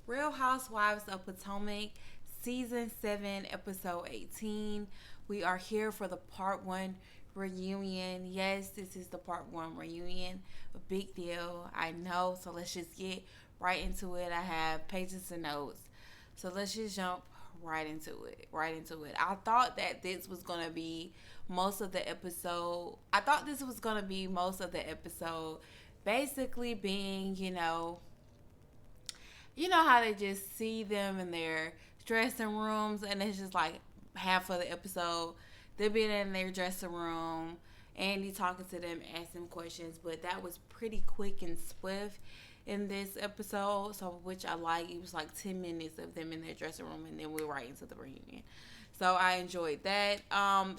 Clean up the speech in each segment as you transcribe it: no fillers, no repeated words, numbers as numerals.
Real Housewives of Potomac, Season 7, Episode 18. We are here for the Part 1 reunion. Yes, this is the Part 1 reunion. A big deal, I know. So let's just get right into it. I have pages and notes. So let's just jump right into it. Right into it. I thought that this was going to be most of the episode. I thought this was going to be most of the episode basically being, you know how they just see them in their dressing rooms and it's just like half of the episode they're being in their dressing room, Andy talking to them, asking questions, but that was pretty quick and swift in this episode, so which I like. It was like 10 minutes of them in their dressing room and then we're right into the reunion. So I enjoyed that.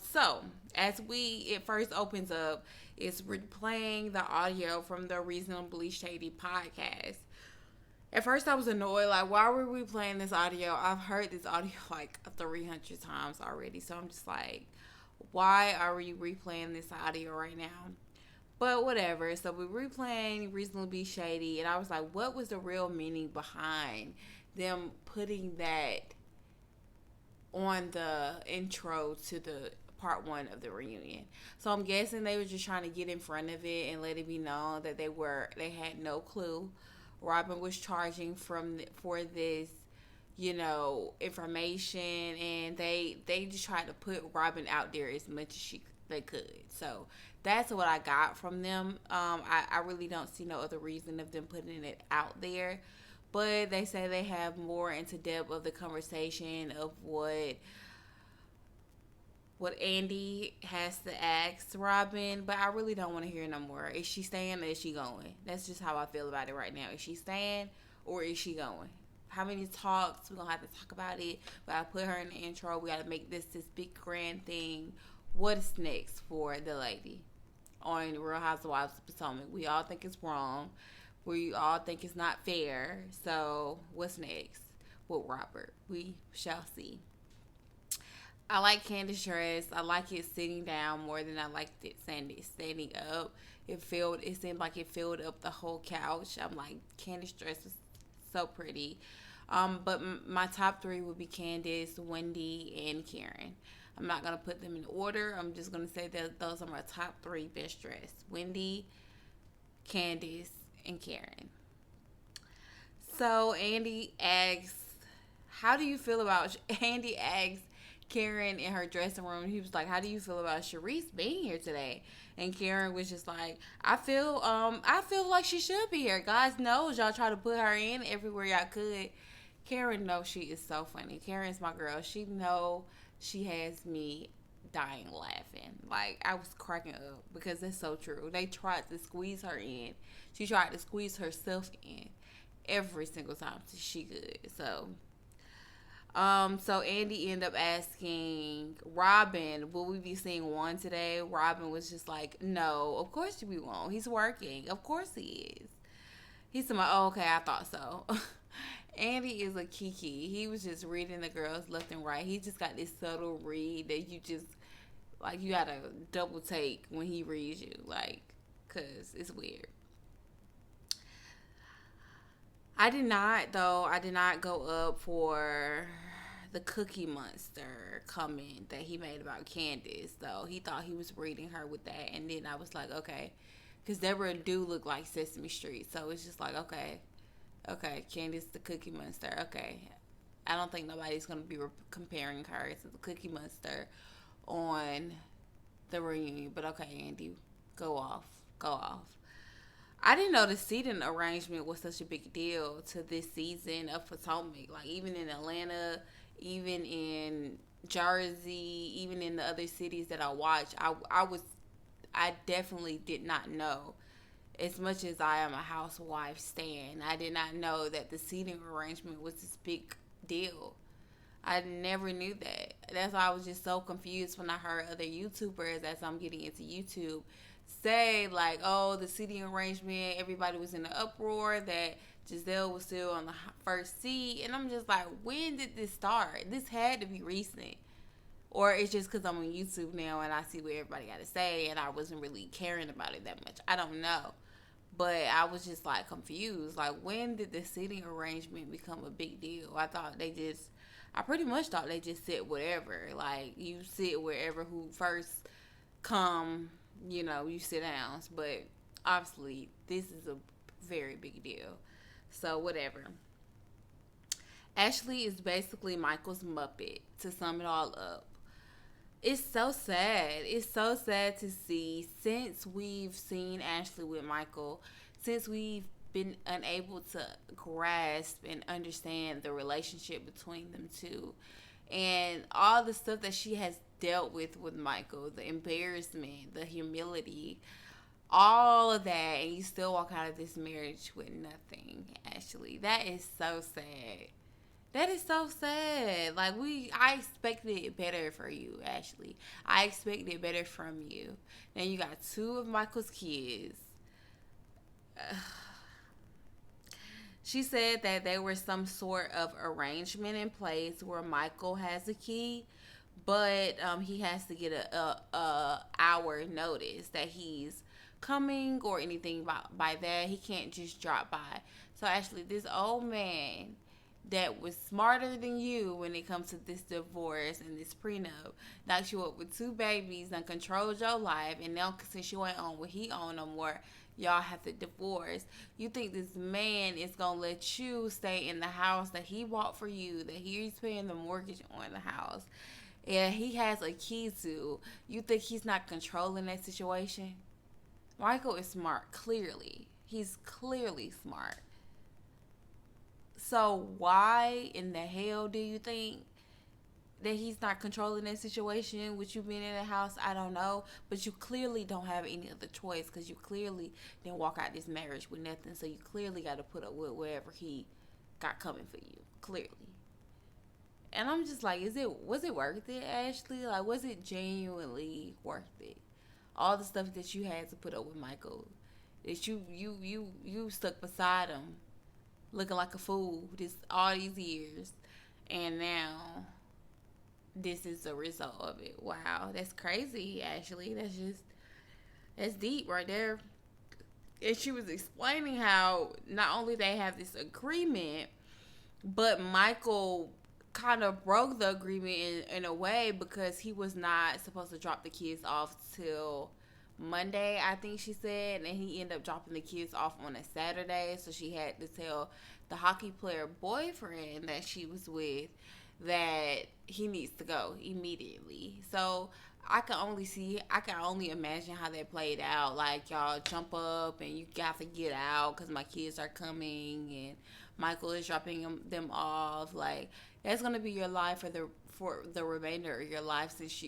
So as it first opens up, it's replaying the audio from the Reasonably Shady podcast. At first, I was annoyed. Like, why were we playing this audio? I've heard this audio like 300 times already. So I'm just like, why are we replaying this audio right now? But whatever. So we were replaying Reasonably Shady. And I was like, what was the real meaning behind them putting that on the intro to the part one of the reunion? So I'm guessing they were just trying to get in front of it and let it be known that they had no clue. Robin was charging for this, information, and they just tried to put Robin out there as much as they could. So that's what I got from them. I really don't see no other reason of them putting it out there, but they say they have more into depth of the conversation of what Andy has to ask Robin, but I really don't want to hear no more. Is she staying or is she going? That's just how I feel about it right now. Is she staying or is she going? How many talks? We're going to have to talk about it. But I put her in the intro. We got to make this big grand thing. What is next for the lady on Real Housewives of Potomac? We all think it's wrong. We all think it's not fair. So what's next with Robert? We shall see. I like Candace's dress. I like it sitting down more than I liked it standing up. It seemed like it filled up the whole couch. I'm like, Candace's dress is so pretty. But my top three would be Candace, Wendy, and Karen. I'm not gonna put them in order. I'm just gonna say that those are my top three best dressed: Wendy, Candace, and Karen. So Andy asks, "How do you feel about?" Andy asks Karen in her dressing room. He was like, "How do you feel about Sharice being here today?" And Karen was just like, I feel like she should be here. God knows y'all try to put her in everywhere y'all could." Karen knows she is so funny. Karen's my girl. She know she has me dying laughing. Like, I was cracking up because it's so true. They tried to squeeze her in. She tried to squeeze herself in every single time she could. So Andy ended up asking Robin, will we be seeing Juan today? Robin was just like, no, of course we won't. He's working. Of course he is. He said, oh, okay, I thought so. Andy is a kiki. He was just reading the girls left and right. He just got this subtle read that you just, like, you gotta double take when he reads you, like, because it's weird. I did not go up for the Cookie Monster comment that he made about Candace, though. He thought he was reading her with that, and then I was like, okay. Because Deborah do look like Sesame Street, so it's just like, okay, Candace the Cookie Monster, okay. I don't think nobody's going to be comparing her to the Cookie Monster on the reunion, but okay, Andy, go off, go off. I didn't know the seating arrangement was such a big deal to this season of Potomac. Like, even in Atlanta, even in Jersey, even in the other cities that I watch, I definitely did not know. As much as I am a housewife stan, I did not know that the seating arrangement was this big deal. I never knew that. That's why I was just so confused when I heard other YouTubers, as I'm getting into YouTube, say like, oh, the seating arrangement, everybody was in an uproar that Giselle was still on the first seat. And I'm just like, when did this start? This had to be recent. Or it's just because I'm on YouTube now and I see what everybody got to say and I wasn't really caring about it that much. I don't know. But I was just like confused. Like, when did the seating arrangement become a big deal? I pretty much thought they just sit wherever. Like, you sit wherever who first come, you sit down. But obviously, this is a very big deal. So, whatever. Ashley is basically Michael's Muppet, to sum it all up. It's so sad. It's so sad to see, since we've seen Ashley with Michael, since we've been unable to grasp and understand the relationship between them two, and all the stuff that she has dealt with Michael, the embarrassment, the humility, all of that, and you still walk out of this marriage with nothing. Ashley, that is so sad. That is so sad. Like, I expected better for you, Ashley. I expected better from you. Now you got two of Michael's kids. She said that there was some sort of arrangement in place where Michael has a key, but he has to get a hour notice that he's coming or anything by that. He can't just drop by. So actually, this old man that was smarter than you when it comes to this divorce and this prenup knocked you up with two babies and controlled your life, and now since you ain't on what he on no more, y'all have to divorce. You think this man is gonna let you stay in the house that he bought for you, that he's paying the mortgage on the house, and he has a key to? You think he's not controlling that situation? Michael is smart, clearly. He's clearly smart. So why in the hell do you think that he's not controlling that situation with you being in the house? I don't know. But you clearly don't have any other choice, because you clearly didn't walk out this marriage with nothing. So you clearly got to put up with whatever he got coming for you. Clearly. And I'm just like, was it worth it, Ashley? Like, was it genuinely worth it? All the stuff that you had to put up with Michael, that you stuck beside him, looking like a fool all these years, and now this is the result of it. Wow, that's crazy, Ashley. That's deep right there. And she was explaining how not only they have this agreement, but Michael kind of broke the agreement in a way, because he was not supposed to drop the kids off till Monday, I think she said, and he ended up dropping the kids off on a Saturday. So she had to tell the hockey player boyfriend that she was with that he needs to go immediately. So I can only imagine how that played out. Like, y'all jump up and you got to get out because my kids are coming, and Michael is dropping them off. Like, that's gonna be your life for the remainder of your life, since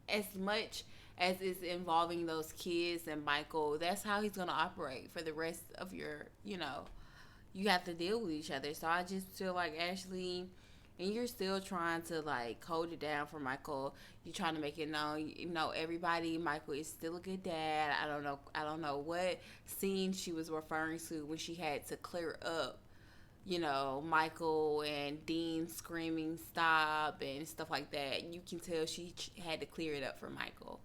as much as it's involving those kids and Michael, that's how he's gonna operate for the rest of you have to deal with each other. So I just feel like, Ashley, and you're still trying to like hold it down for Michael. You're trying to make it known, everybody, Michael is still a good dad. I don't know what scene she was referring to when she had to clear up, Michael and Dean screaming stop and stuff like that. You can tell she had to clear it up for Michael,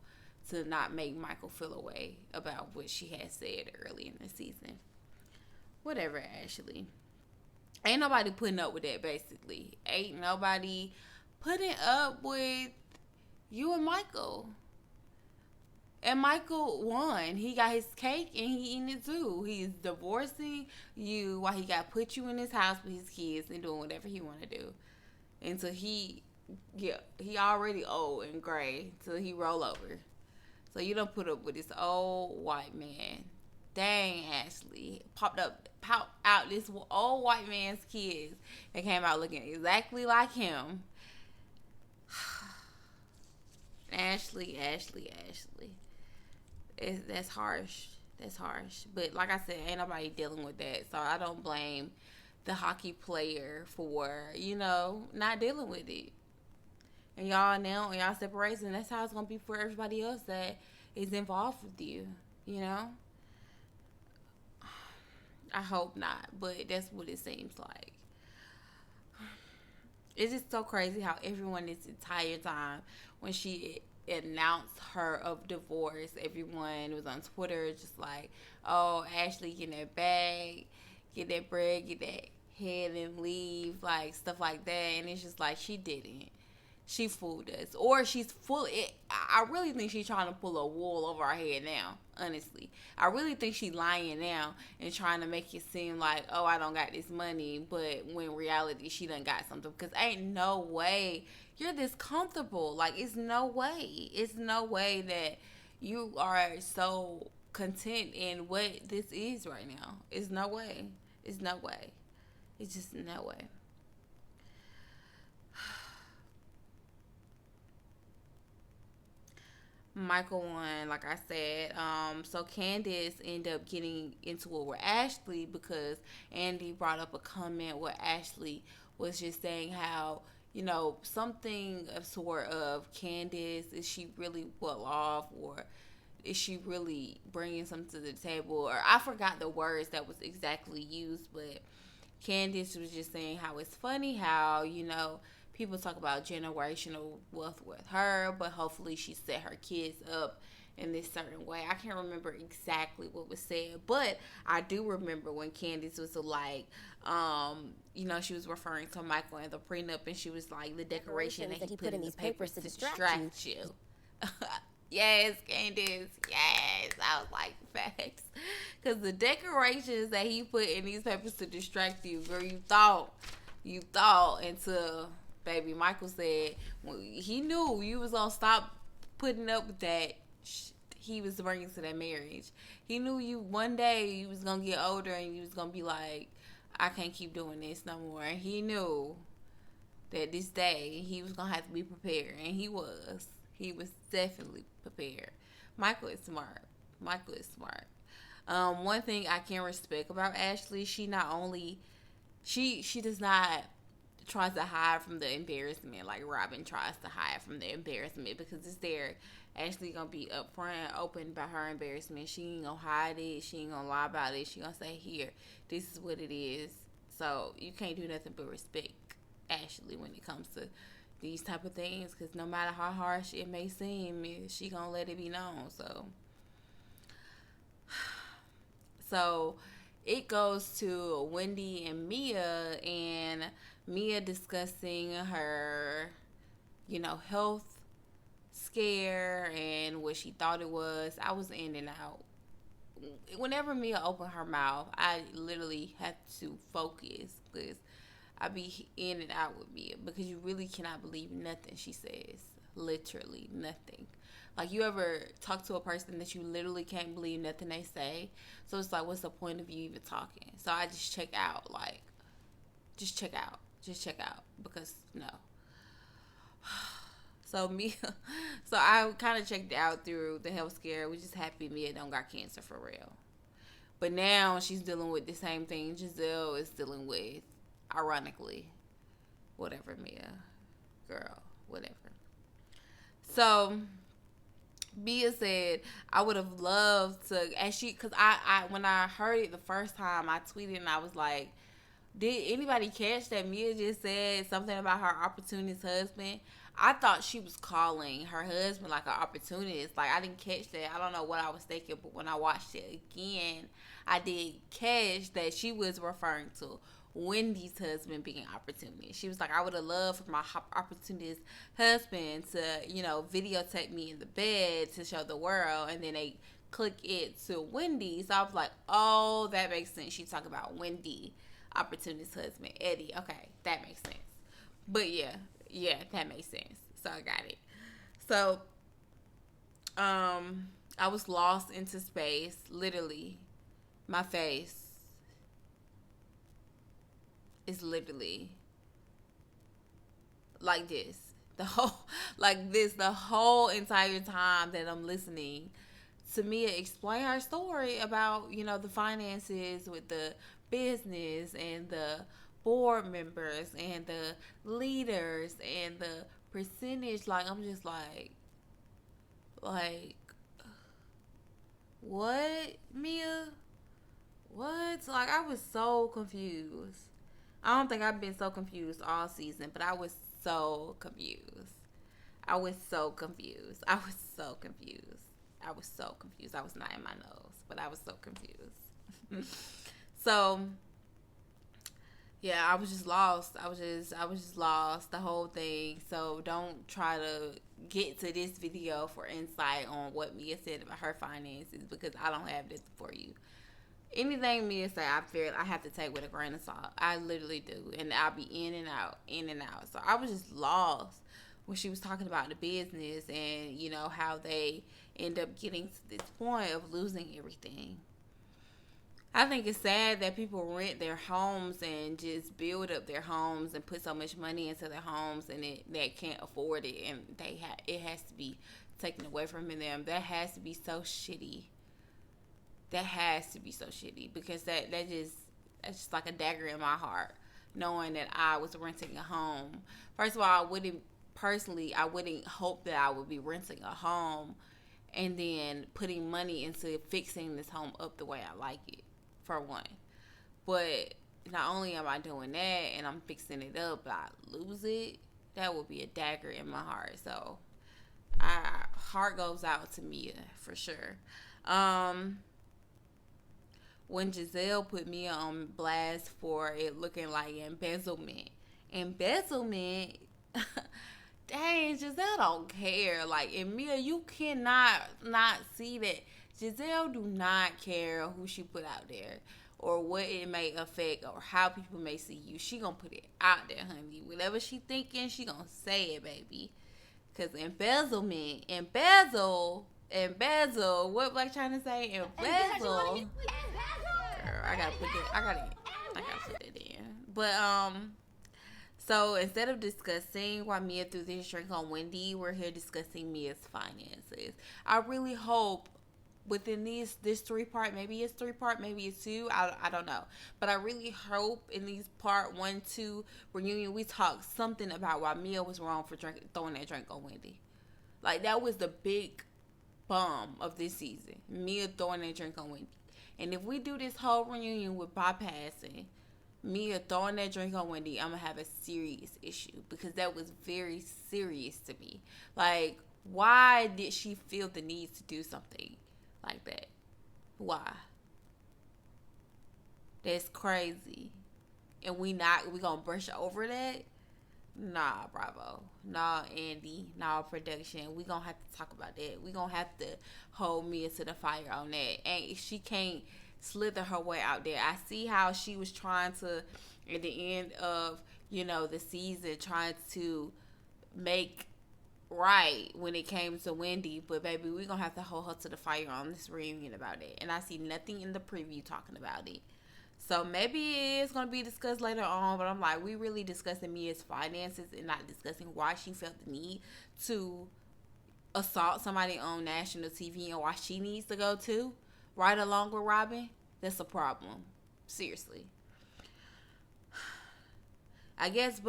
to not make Michael feel away about what she had said early in the season. Whatever, Ashley. Ain't nobody putting up with that, basically. Ain't nobody putting up with you and Michael. And Michael won. He got his cake and he eating it too. He's divorcing you while he got put you in his house with his kids and doing whatever he want to do. Until he already old and gray. Till he roll over. So you don't put up with this old white man. Dang, Ashley. Popped out this old white man's kids that came out looking exactly like him. Ashley. That's harsh. That's harsh. But like I said, ain't nobody dealing with that. So I don't blame the hockey player for, not dealing with it. And y'all now, and y'all separation, that's how it's going to be for everybody else that is involved with you, I hope not, but that's what it seems like. It's just so crazy how everyone this entire time, when she announced her of divorce, everyone was on Twitter just like, oh, Ashley, get that bag, get that bread, get that head and leave, like stuff like that. And it's just like, she didn't. She fooled us, or she's full. I really think she's trying to pull a wool over our head now. Honestly, I really think she's lying now and trying to make it seem like, oh, I don't got this money, but when in reality she done got something. Because ain't no way you're this comfortable. Like, it's no way. It's no way that you are so content in what this is right now. It's no way. It's no way. It's just no way. Michael won, like I said. So Candace ended up getting into it with Ashley because Andy brought up a comment where Ashley was just saying how, something of sort of, Candace, is she really well off, or is she really bringing something to the table? Or I forgot the words that was exactly used, but Candace was just saying how it's funny how, people talk about generational wealth with her, but hopefully she set her kids up in this certain way. I can't remember exactly what was said, but I do remember when Candace was like, she was referring to Michael and the prenup, and she was like, the decoration that he put in these papers to distract you. Yes, Candace. Yes. I was like, facts. Because the decorations that he put in these papers to distract you, girl, you thought until baby Michael said, well, he knew you was going to stop putting up with that he was bringing to that marriage. He knew you one day you was going to get older and you was going to be like, I can't keep doing this no more. And he knew that this day he was going to have to be prepared. And he was. He was definitely prepared. Michael is smart. Michael is smart. One thing I can respect about Ashley, she not only she does not try to hide from the embarrassment like Robin tries to hide from the embarrassment, because it's there. Ashley gonna be upfront, open about her embarrassment. She ain't gonna hide it. She ain't gonna lie about it. She gonna say, here, this is what it is. So you can't do nothing but respect Ashley when it comes to these type of things, because no matter how harsh it may seem, she gonna let it be known. So it goes to Wendy and Mia, and Mia discussing her health scare and what she thought it was. I was in and out. Whenever Mia opened her mouth, I literally had to focus, because I be in and out with Mia, because you really cannot believe nothing she says. Literally nothing. Like, you ever talk to a person that you literally can't believe nothing they say? So it's like, what's the point of you even talking? So I just check out. Like, just check out. Just check out. Because, no. So I kind of checked out through the health scare. We're just happy Mia don't got cancer for real. But now she's dealing with the same thing Giselle is dealing with. Ironically, whatever, Mia, girl, whatever. So Mia said, I would have loved to, because I when I heard it the first time, I tweeted and I was like, did anybody catch that Mia just said something about her opportunist husband? I thought she was calling her husband like an opportunist. Like, I didn't catch that. I don't know what I was thinking, but when I watched it again, I did catch that she was referring to Wendy's husband being opportunist. She was like, I would have loved for my opportunist husband to, videotape me in the bed to show the world, and then they click it to Wendy. So I was like, oh, that makes sense. She's talking about Wendy, opportunist husband, Eddie. Okay, that makes sense. But yeah, that makes sense. So I got it. So, I was lost into space. Literally, my face is literally like this. The whole entire time that I'm listening to Mia explain her story about, the finances with the business and the board members and the leaders and the percentage. Like, I'm just like, what, Mia? What? Like, I was so confused. I don't think I've been so confused all season, but I was so confused. I was so confused. I was so confused. I was so confused. I was not in my nose, but I was so confused. So yeah, I was just lost. I was just lost the whole thing. So don't try to get to this video for insight on what Mia said about her finances because I don't have this for you. Anything Mia say, I feel I have to take with a grain of salt. I literally do, and I'll be in and out, in and out. So I was just lost when she was talking about the business and how they end up getting to this point of losing everything. I think it's sad that people rent their homes and just build up their homes and put so much money into their homes and they can't afford it and it has to be taken away from them. That has to be so shitty. That has to be so shitty because that's just like a dagger in my heart, knowing that I was renting a home. First of all, I wouldn't hope that I would be renting a home and then putting money into fixing this home up the way I like it, for one. But not only am I doing that and I'm fixing it up, but I lose it, that would be a dagger in my heart. So, heart goes out to Mia for sure. Um, when Giselle put Mia on blast for it looking like embezzlement. Embezzlement? Dang, Giselle don't care. Like, and Mia, you cannot not see that Giselle do not care who she put out there or what it may affect or how people may see you. She gonna put it out there, honey. Whatever she thinking, she gonna say it, baby. Cause embezzle. What Black trying to say? Embezzle. Girl, I gotta put it in. But so instead of discussing why Mia threw this drink on Wendy, we're here discussing Mia's finances. I really hope within this three part, maybe it's three part, maybe it's two, I don't know. But I really hope in these part 1, 2 reunion we talk something about why Mia was wrong for throwing that drink on Wendy. Like that was the big bomb of this season. Mia throwing that drink on Wendy. And if we do this whole reunion with bypassing Mia throwing that drink on Wendy, I'm gonna have a serious issue because that was very serious to me. Like, why did she feel the need to do something like that? Why? That's crazy. And we gonna brush over that? Nah, Bravo. Nah, Andy. Nah, production. We gonna have to talk about that. We gonna have to hold Mia to the fire on that. And she can't slither her way out there. I see how she was trying to, at the end of, the season, trying to make right when it came to Wendy. But, baby, we gonna have to hold her to the fire on this reunion about it. And I see nothing in the preview talking about it. So maybe it's going to be discussed later on, but I'm like, we really discussing Mia's finances and not discussing why she felt the need to assault somebody on national TV and why she needs to go too, right along with Robin. That's a problem. Seriously. I guess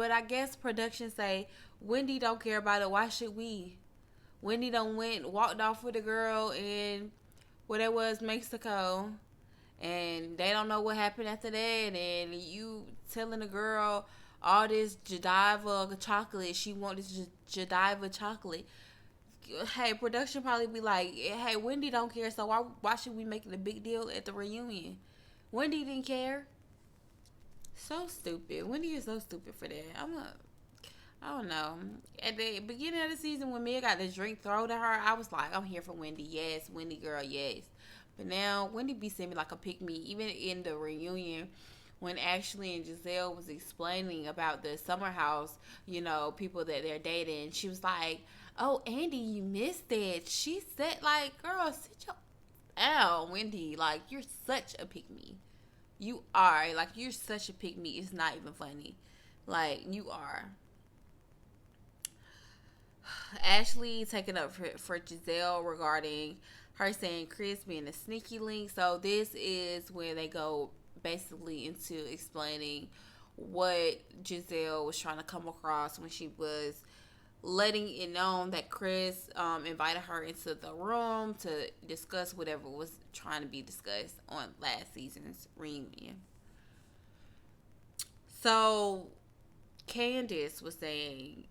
production say, Wendy don't care about it. Why should we? Wendy done walked off with a girl in what it was, Mexico. And they don't know what happened after that. And you telling the girl all this Godiva chocolate. She want this Godiva chocolate. Hey, production probably be like, hey, Wendy don't care. So why should we make it a big deal at the reunion? Wendy didn't care. So stupid. Wendy is so stupid for that. I don't know. At the beginning of the season when Mia got the drink thrown at her, I was like, I'm here for Wendy. Yes, Wendy girl, yes. But now, Wendy be seeming like a pick me. Even in the reunion, when Ashley and Giselle was explaining about the summer house, people that they're dating, she was like, oh, Andy, you missed that. She said, like, girl, sit your down, Wendy. Like, you're such a pick me. You are. Like, you're such a pick me. It's not even funny. Like, you are. Ashley taking up for Giselle regarding her saying Chris being a sneaky link. So this is where they go basically into explaining what Giselle was trying to come across when she was letting it known that Chris invited her into the room to discuss whatever was trying to be discussed on last season's reunion. So Candace was saying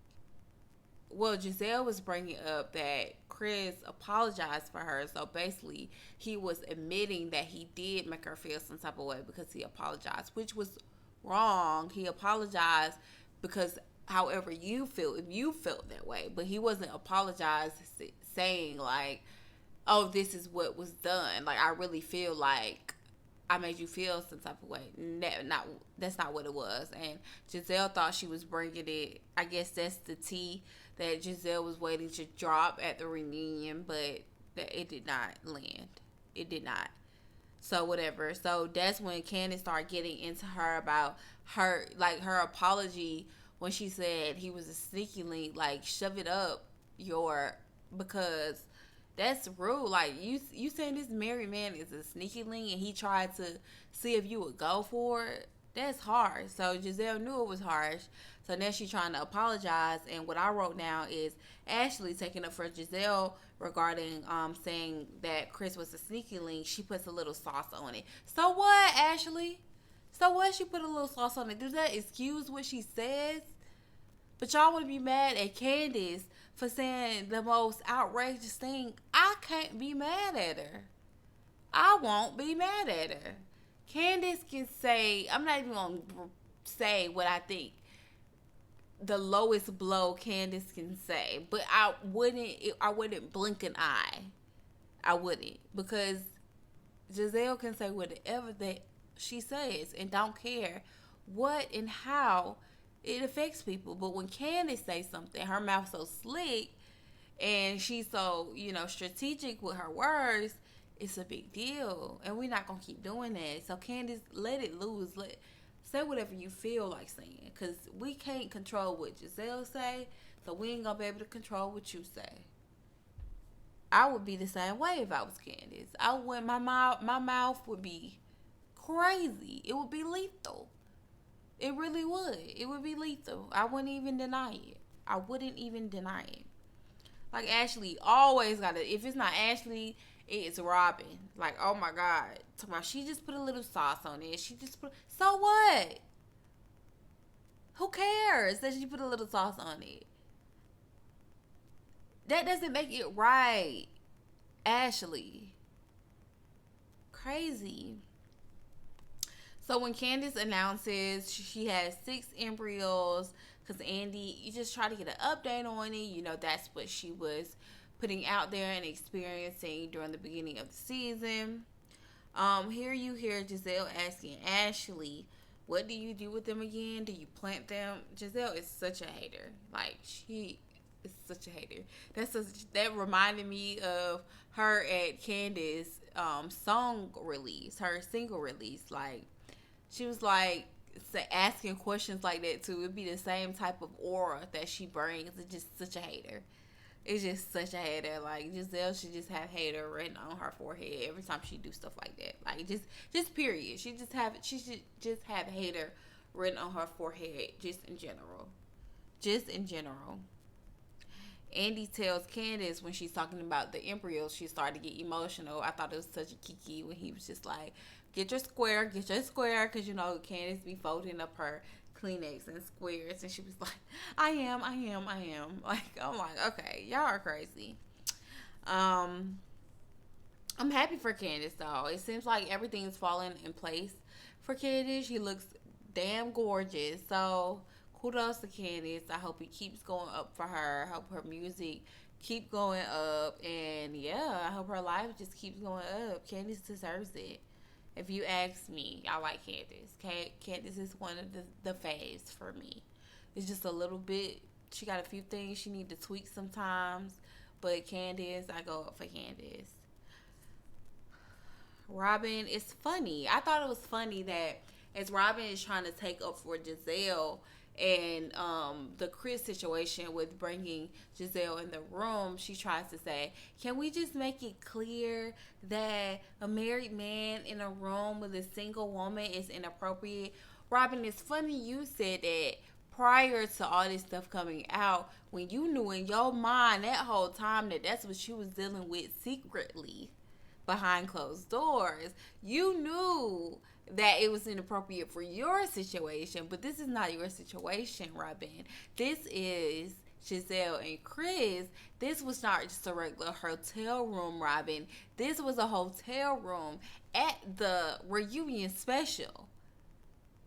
well, Giselle was bringing up that Chris apologized for her. So basically, he was admitting that he did make her feel some type of way because he apologized, which was wrong. He apologized because, however you feel, if you felt that way, but he wasn't apologized saying like, "Oh, this is what was done." Like, I really feel like I made you feel some type of way. Not that's not what it was. And Giselle thought she was bringing it. I guess that's the tea that Giselle was waiting to drop at the reunion, but that it did not land. It did not. So whatever. So that's when Candace started getting into her about her apology when she said he was a sneaky link. Like, shove it up your, because that's rude. Like, you saying this married man is a sneaky link and he tried to see if you would go for it. That's harsh. So Giselle knew it was harsh. So now she's trying to apologize. And what I wrote down is Ashley taking up for Giselle regarding saying that Chris was a sneaky link. She puts a little sauce on it. So what, Ashley? So what? She put a little sauce on it. Does that excuse what she says? But y'all want to be mad at Candace for saying the most outrageous thing. I can't be mad at her. I won't be mad at her. Candace can say, I'm not even going to say what I think the lowest blow Candace can say, but I wouldn't blink an eye. I wouldn't, because Giselle can say whatever that she says and don't care what and how it affects people. But when Candace says something, her mouth so slick and she's so, strategic with her words, it's a big deal. And we're not going to keep doing that. So Candace, let it loose. Say whatever you feel like saying. Because we can't control what Giselle say. So we ain't going to be able to control what you say. I would be the same way if I was Candace. My mouth would be crazy. It would be lethal. It really would. It would be lethal. I wouldn't even deny it. I wouldn't even deny it. Like, Ashley always got to, if it's not Ashley, it's Robin. Like, oh my God. She just put a little sauce on it. So what? Who cares that she put a little sauce on it? That doesn't make it right. Ashley. Crazy. So when Candace announces she has 6 embryos, because Andy, you just try to get an update on it. That's what she was putting out there and experiencing during the beginning of the season. Here you hear Giselle asking Ashley, what do you do with them again? Do you plant them? Giselle is such a hater. Like, she is such a hater. That reminded me of her at Candace song release, her single release. Like, she was like asking questions like that too. It'd be the same type of aura that she brings. It's just such a hater. It's just such a hater. Like, Giselle should just have hater written on her forehead every time she do stuff like that. Like, just period. She should just have hater written on her forehead, just in general. Just in general. Andy tells Candace when she's talking about the embryos, she started to get emotional. I thought it was such a kiki when he was just like, get your square, because Candace be folding up her Kleenex and squares, and she was like, I am. Like, I'm like, okay, y'all are crazy. I'm happy for Candace though. It seems like everything's falling in place for Candace. She looks damn gorgeous. So kudos to Candace. I hope it keeps going up for her. I hope her music keep going up, and yeah, I hope her life just keeps going up. Candace deserves it. If you ask me, I like Candace. Candace is one of the faves for me. It's just a little bit. She got a few things she need to tweak sometimes. But Candace, I go up for Candace. Robin, it's funny. I thought it was funny that as Robin is trying to take up for Giselle and the Chris situation with bringing Giselle in the room, she tries to say, can we just make it clear that a married man in a room with a single woman is inappropriate? Robin, it's funny you said that prior to all this stuff coming out, when you knew in your mind that whole time that that's what she was dealing with secretly behind closed doors. You knew that it was inappropriate for your situation, but this is not your situation, Robin. This is Giselle and Chris, this was not just a regular hotel room robbing. This was a hotel room at the reunion special.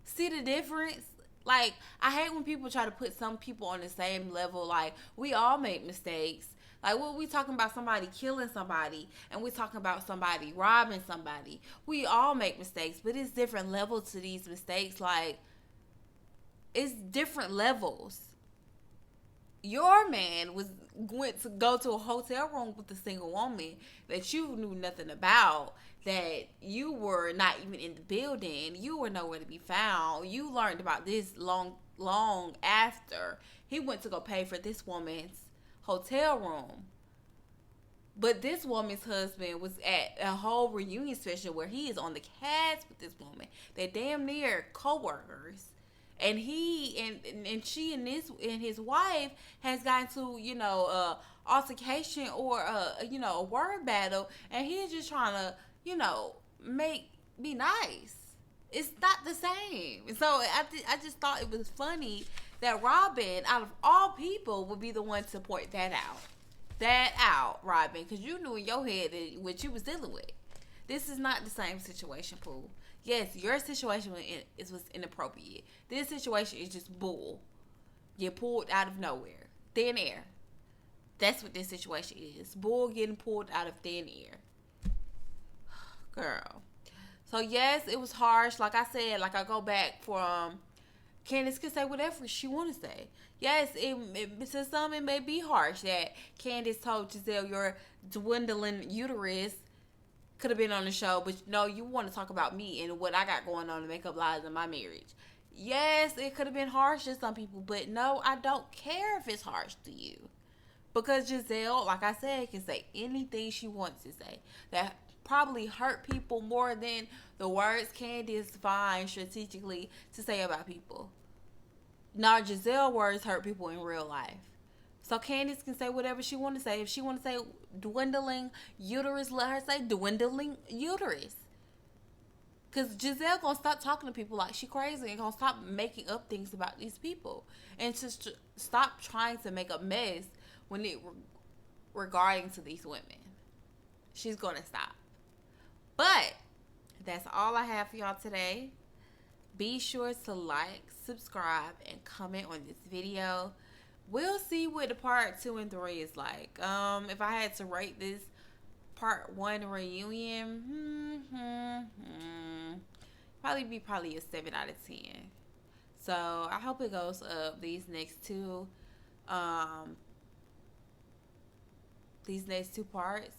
See the difference? Like, I hate when people try to put some people on the same level. Like, we all make mistakes. Like, what we talking about somebody killing somebody, and we talking about somebody robbing somebody. We all make mistakes, but it's different levels to these mistakes. Like, it's different levels. Your man went to go to a hotel room with a single woman that you knew nothing about, that you were not even in the building, you were nowhere to be found. You learned about this long after he went to go pay for this woman's hotel room. But this woman's husband was at a whole reunion special where he is on the cast with this woman. They're damn near co-workers. And he and she and his wife has gotten to, altercation or a word battle, and he's just trying to, be nice. It's not the same. So I just thought it was funny that Robin, out of all people, would be the one to point that out, Robin, because you knew in your head what you was dealing with. This is not the same situation, Pooh. Yes, your situation was inappropriate. This situation is just bull. You're pulled out of nowhere. Thin air. That's what this situation is. Bull getting pulled out of thin air. Girl. So, yes, it was harsh. Like I said, I go back from Candace can say whatever she want to say. Yes, to some it may be harsh that Candace told Giselle your dwindling uterus could have been on the show, but no, you want to talk about me and what I got going on to make up lies in my marriage. Yes, it could have been harsh to some people, but no, I don't care if it's harsh to you. Because Giselle, like I said, can say anything she wants to say that probably hurt people more than the words Candace finds strategically to say about people. Now, Giselle words hurt people in real life. So Candace can say whatever she want to say. If she want to say dwindling uterus, let her say dwindling uterus. Because Giselle going to stop talking to people like she crazy and going to stop making up things about these people. And just stop trying to make a mess when it regarding to these women. She's going to stop. But that's all I have for y'all today. Be sure to like, subscribe, and comment on this video. We'll see what the part 2 and 3 is like. If I had to rate this part 1 reunion, probably a 7 out of 10. So I hope it goes up these next two parts,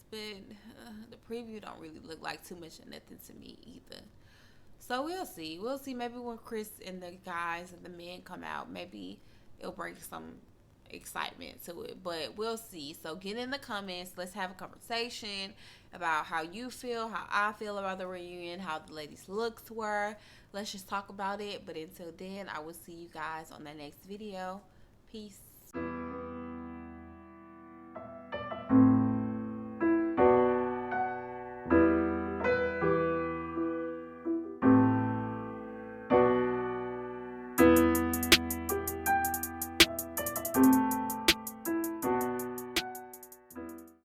but the preview don't really look like too much of nothing to me either. So we'll see. Maybe when Chris and the guys and the men come out, maybe it'll bring some excitement to it, but we'll see. So get in the comments, let's have a conversation about how you feel, how I feel about the reunion, how the ladies' looks were. Let's just talk about it. But until then, I will see you guys on the next video. Peace.